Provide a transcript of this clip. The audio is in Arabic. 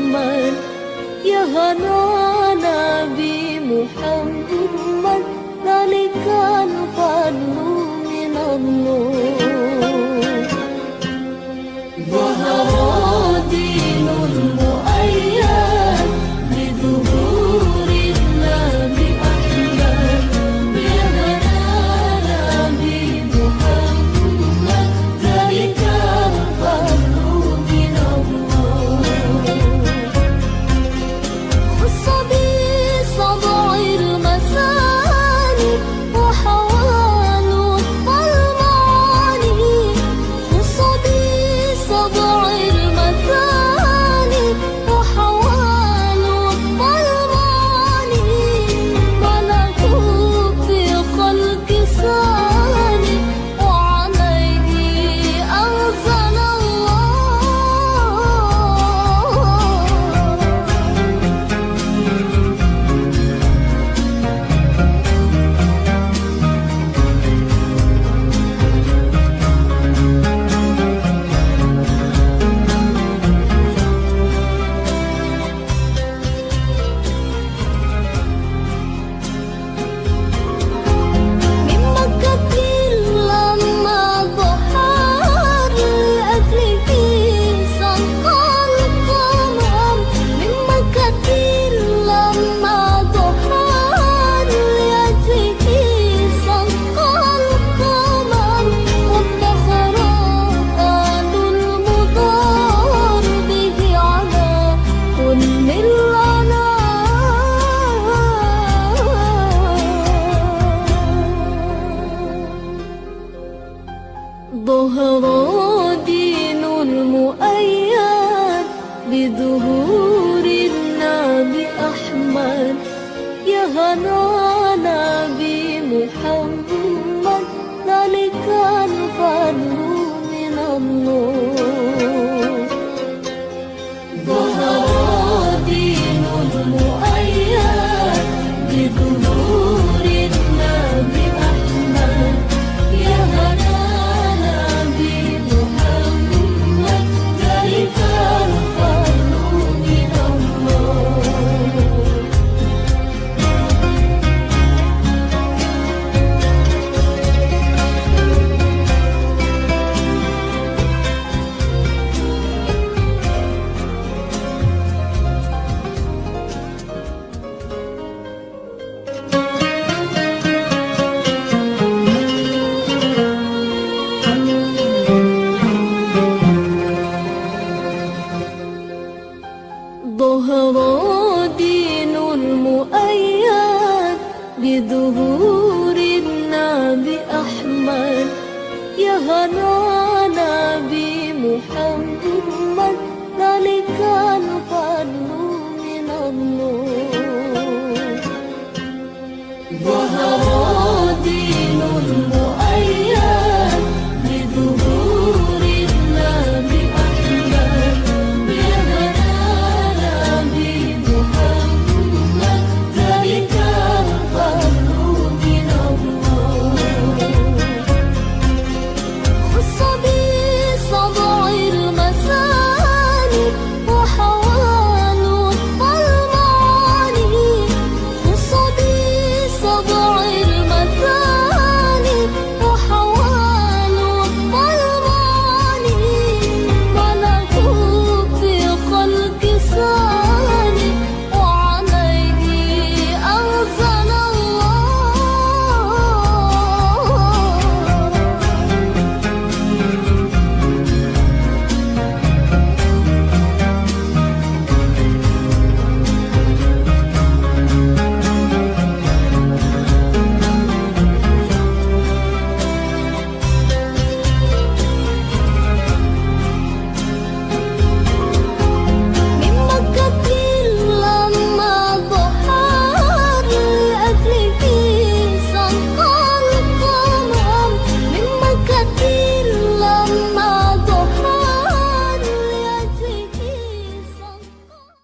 بأحمد يا هنانا بمحمد ذلك الفضل من الله ظهر دين المؤيد بظهور النبي أحمد يا هنانا بمحمد ذلك الفضل من الله خص بسبع المثاني وحوال المعاني خص بسبع المثاني وحوال المعاني ملكوت في خلق ثاني وعليه أنزل من مكة لما ظهر لأجله سقى القمر من مكة لما ظهر لأجله سقى القمر وافتخر آل المضار به على كل لنا ظهر دين المؤيد بظهور النبي أحمد يا هنانا بمحمد ذلك الفضل من الله ظهر دين المؤيد بظهور النبي أحمد يا هنانا بمحمد ذلك الفضل من الله ظهر دين المؤيد بظهور النبي أحمد يا هنانا